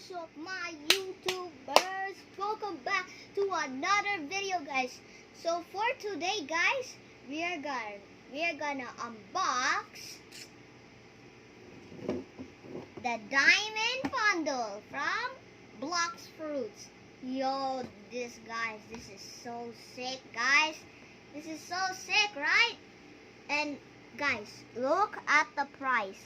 What's up, my YouTubers? Welcome back to another video, guys. So for today, guys, we are gonna unbox the diamond bundle from Blox Fruits. Yo, this is so sick, guys. This is so sick, right? And guys, look at the price.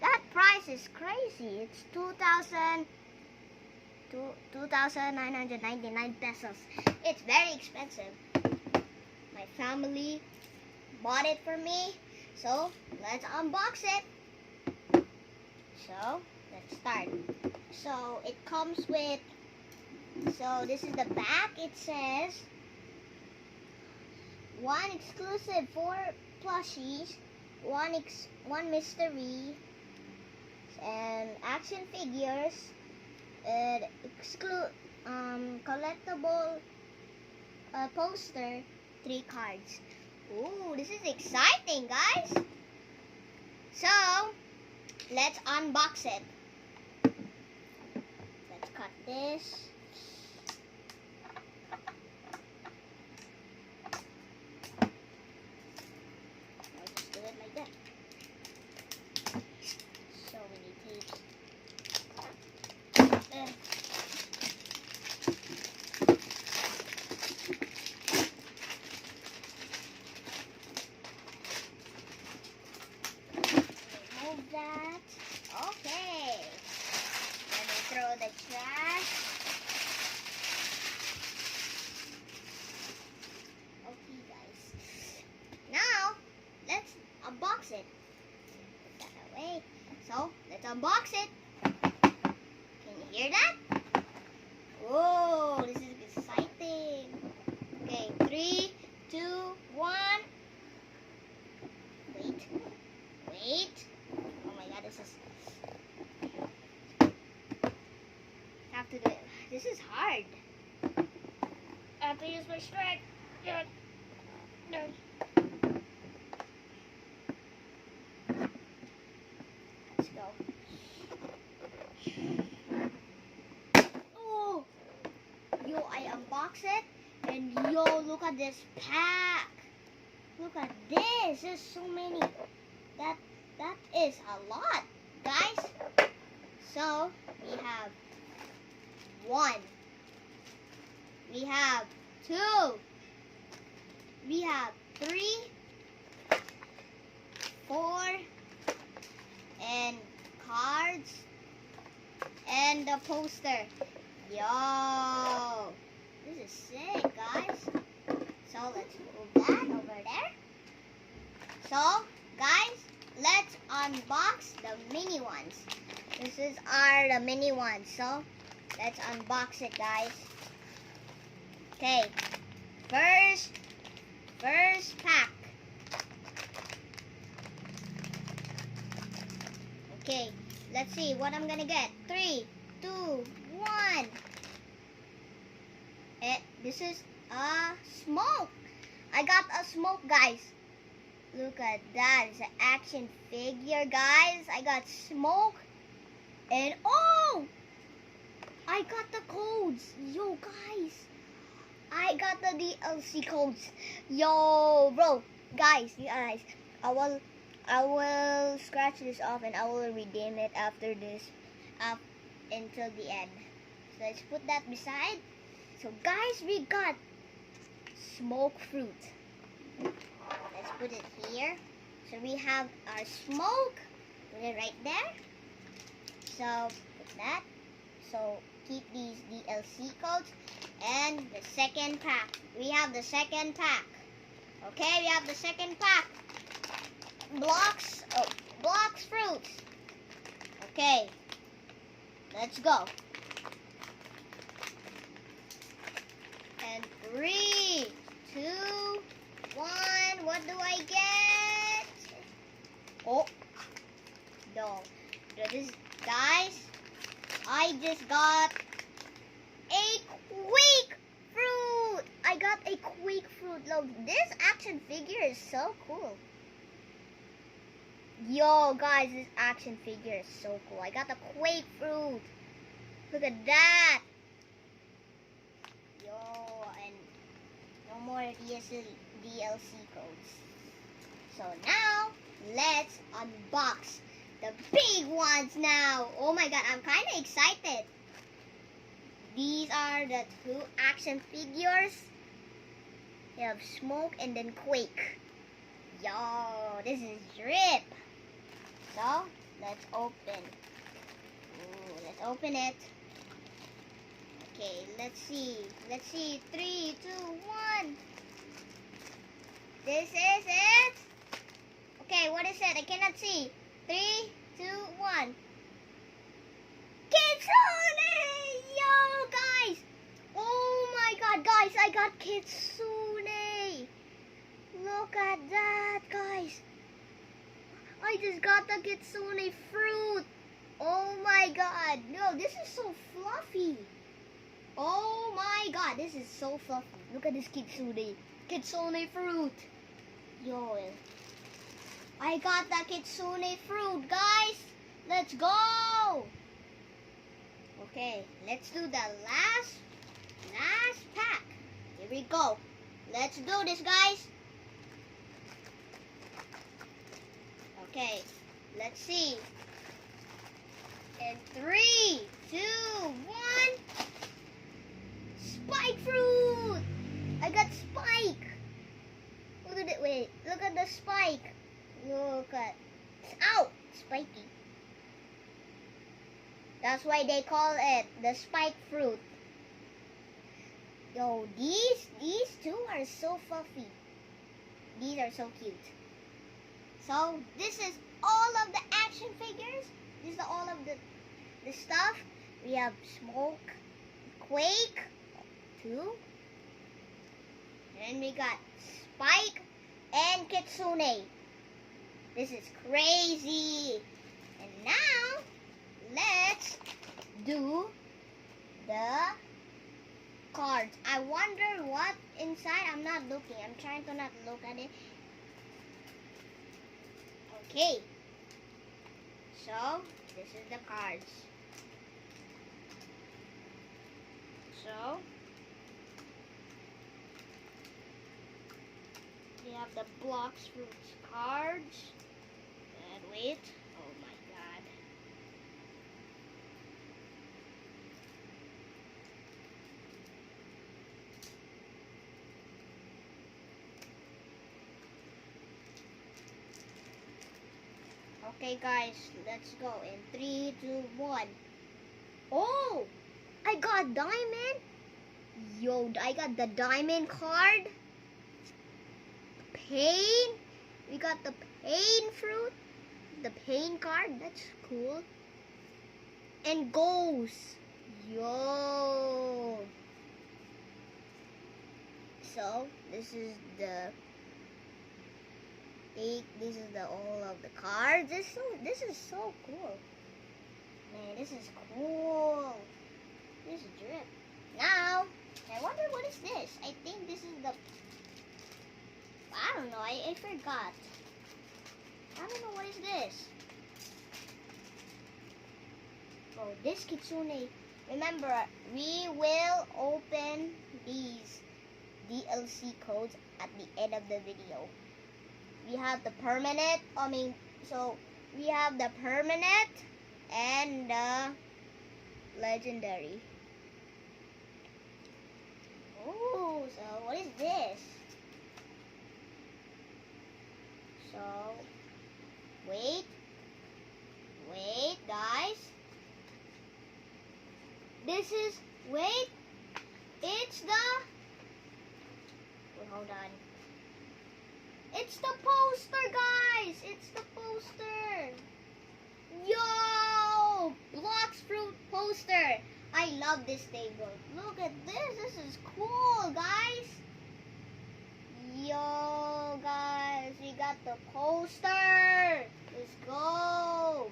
That price is crazy. It's 2,999 pesos. It's very expensive. My family bought it for me. So, let's unbox it. So, let's start. So, it comes with, so this is the back. It says, one exclusive 4 plushies, one mystery, and action figures, and collectible poster, 3 cards. Ooh, this is exciting, guys. So, let's unbox it. Let's cut this. I'll just do it like that. So many tapes. Remove that. Okay. Let me throw the trash. Okay, guys. Now, let's unbox it. Put that away. So, let's unbox it. Can you hear that? Whoa, this is exciting. Okay, 3, 2, 1. Wait. Oh my god, this is... have to do it. This is hard. I have to use my strength. No. Let's go. Oh! Yo, I unbox it. And yo, look at this pack. Look at this. There's so many. That is a lot, guys. So, we have 1. We have 2. We have 3, 4, and cards, and the poster. Yo, this is sick, guys. So let's move that over there. So, guys, let's unbox the mini ones. This are the mini ones. So, let's unbox it, guys. Okay, first pack. Okay, let's see what I'm gonna get. 3, 2, 1. This is a smoke. I got a smoke, guys. Look at that. It's an action figure, guys. I got smoke. And oh! I got the codes. Yo, guys. I got the DLC codes. Yo, bro. Guys, I will scratch this off and I will redeem it after this up until the end. So let's put that beside. So guys, we got smoke fruit. Let's put it here. So we have our smoke. Put it right there. So put that. So keep these DLC codes. And the second pack. We have the second pack. Okay, we have the second pack. Blox Fruits. Okay. Let's go. And 3, 2, 1. What do I get? Oh. No. This, guys, I just got a quick fruit. I got a quick fruit. Look, this action figure is so cool. Yo, guys, this action figure is so cool. I got the quake fruit. Look at that. Yo, and no more DLC codes. So now, let's unbox the big ones now. Oh my god, I'm kind of excited. These are the 2 action figures. You have Smoke and then Quake. Yo, this is drip. So, let's open. Ooh, let's open it. Okay, let's see. Let's see. 3, 2, 1. This is it. Okay, what is it? I cannot see. 3, 2, 1. Kitsune! Yo, guys! Oh my god, guys, I got Kitsune! Look at that, guys! I just got the Kitsune fruit! Oh my god! No, this is so fluffy! Oh my god, this is so fluffy. Look at this Kitsune. Kitsune fruit! Yo, I got the Kitsune fruit, guys! Let's go! Okay, let's do the last pack. Here we go. Let's do this, guys. Okay, let's see. In 3, 2, 1. Spike fruit! I got Spike. Look at it. Wait, look at the spike. Look at. Ow! Spiky. That's why they call it the spike fruit. Yo, these 2 are so fluffy. These are so cute. So, this is all of the action figures. This is all of the stuff. We have Smoke, Quake, 2. And then we got Spike and Kitsune. This is crazy. And now, let's do the cards. I wonder what inside. I'm not looking. I'm trying to not look at it. Okay. So, this is the cards. So, we have the blox fruits cards. And wait. Oh my god. Okay, guys, let's go. In 3, 2, 1. Oh, I got diamond. Yo, I got the diamond card. Pain. We got the pain fruit. The pain card. That's cool. And ghost. Yo. So, this is the all of the cards. This is so cool. Man, this is cool. This is drip. Now, I wonder what is this? I think this is the, I don't know, I forgot. I don't know what is this. Oh, this Kitsune. Remember, we will open these DLC codes at the end of the video. We have the permanent, we have the permanent and the legendary. Oh, so what is this? So, wait, guys. This is, it's the, hold on. It's the poster, guys! It's the poster! Yo! Blox fruit poster! I love this table. Look at this. This is cool, guys. Yo, guys. We got the poster. Let's go.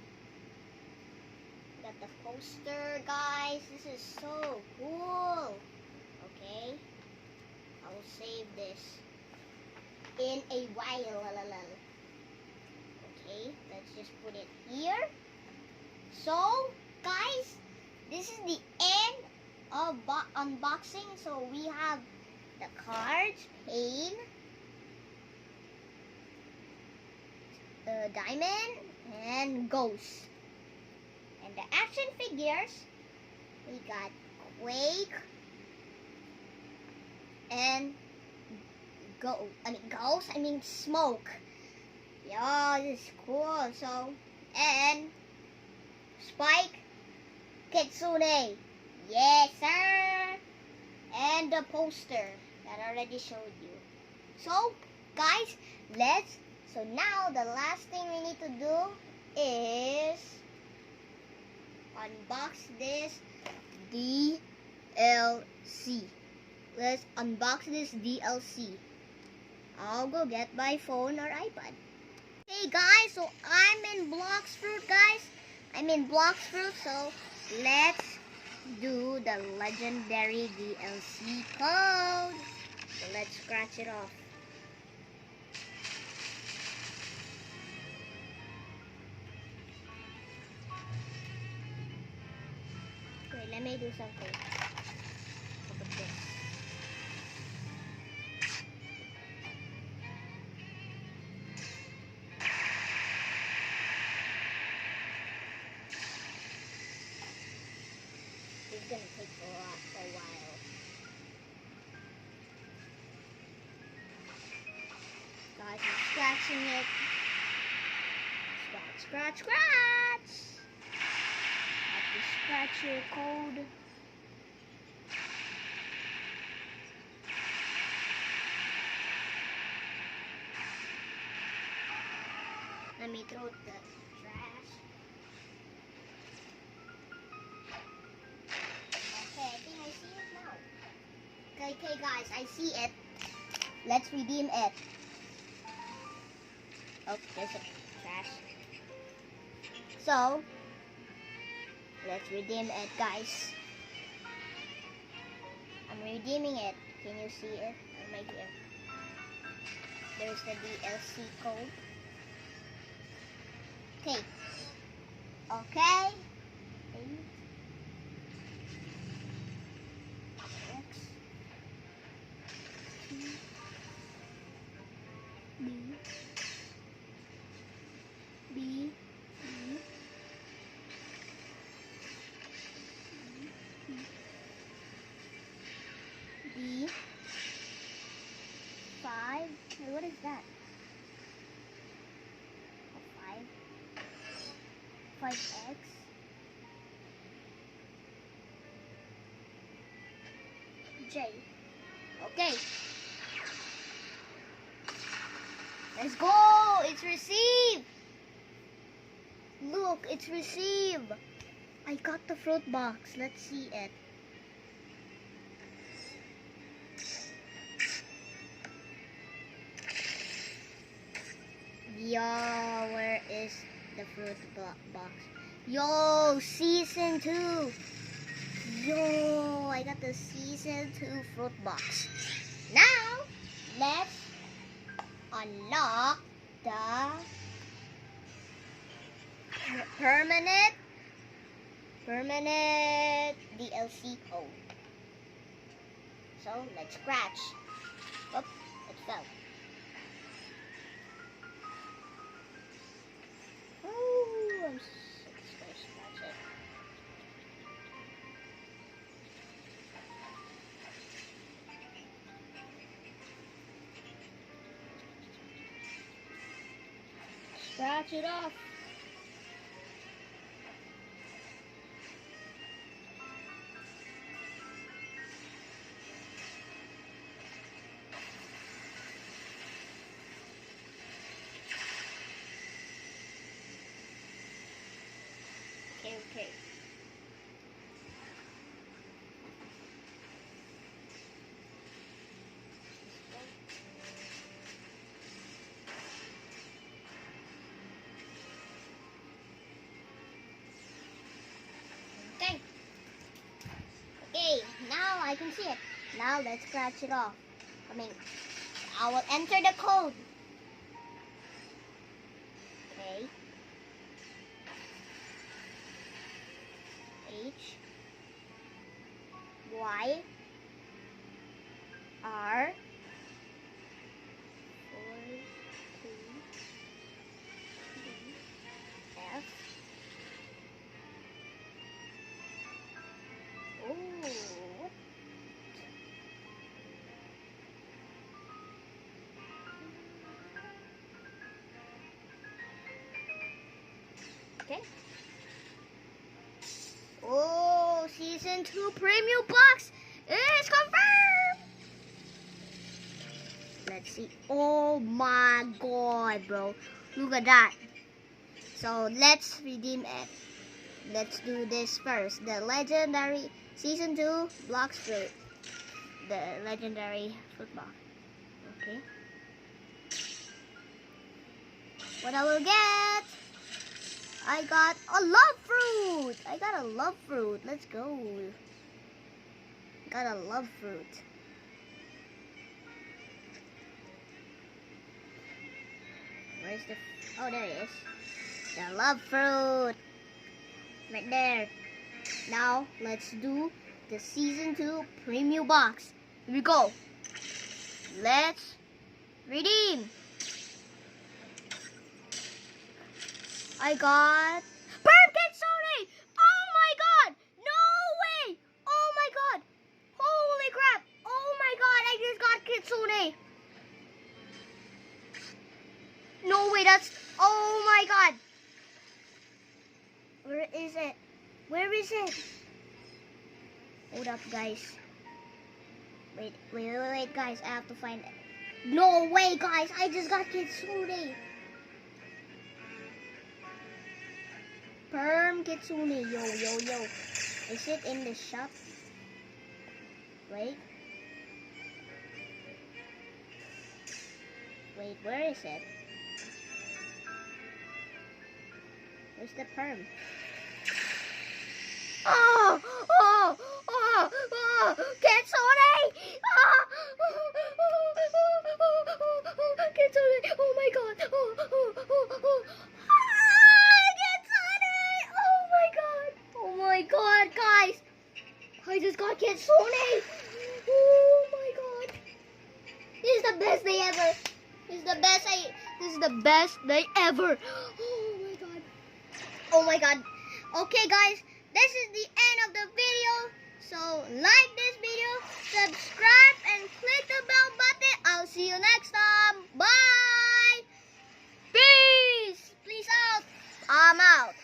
We got the poster, guys. This is so cool. Okay. I will save this in a while. Okay, let's just put it here. So, guys, this is the end of unboxing. So we have the cards, pain, diamond, and ghost. And the action figures, we got Quake and Smoke. Yeah, this is cool. So, and Spike, Kitsune. Yes, sir. And the poster that I already showed you. So, guys, so now the last thing we need to do is unbox this DLC. Let's unbox this DLC. I'll go get my phone or iPad. Hey guys, so I'm in Blox Fruit, guys. I'm in Blox Fruit, so let's do the legendary DLC code. So let's scratch it off. Wait, let me do something. Look at this. It's gonna take a while. Guys, I'm scratching it. Scratch, scratch, scratch! Have to scratch your code. Let me throw the trash. Okay, I think I see it now. Okay, guys, I see it. Let's redeem it. Oh, there's a trash. So, let's redeem it, guys. I'm redeeming it. Can you see it? Right here. There's the DLC code. Okay. Okay. X T B B 5. Wait, what is that? 5X. J. Okay. Let's go. It's received. Look, it's received. I got the fruit box. Let's see it. Yo, where is the fruit box? Yo, season 2. Yo, I got the season 2 fruit box. Now, let's unlock the permanent DLC code. So, let's scratch. Oops, it fell. Oh, I'm just gonna scratch it. Scratch it off. Okay. Okay, now I can see it. Now let's scratch it off. I will enter the code. Okay. H Y R 4 2 F. Oh. Okay. Oh, season 2 premium box is confirmed. Let's see. Oh my god, bro. Look at that. So let's redeem it. Let's do this first. The legendary season 2 blox fruit. The legendary football. Okay. What I will get? I got a love fruit. I got a love fruit. Let's go. Got a love fruit. Where's the... Oh, there it is. The love fruit. Right there. Now, let's do the season 2 premium box. Here we go. Let's redeem. I got Kitsune! Oh my god! No way! Oh my god! Holy crap! Oh my god, I just got Kitsune! No way, that's... Oh my god! Where is it? Where is it? Hold up, guys. Wait, guys. I have to find it. No way, guys. I just got Kitsune. Perm Kitsune. Yo. Is it in the shop? Wait, where is it? Where's the perm? Oh, Kitsune! Kitsune! Oh my god! Kitsune! Oh my god, guys! I just got Kitsune! Oh my god! This is the best day ever! This is the best day ever! Oh my god! Okay, guys, this is the end of the video. So like this video, subscribe, and click the bell button. I'll see you next time. Bye. Peace. Peace out. I'm out.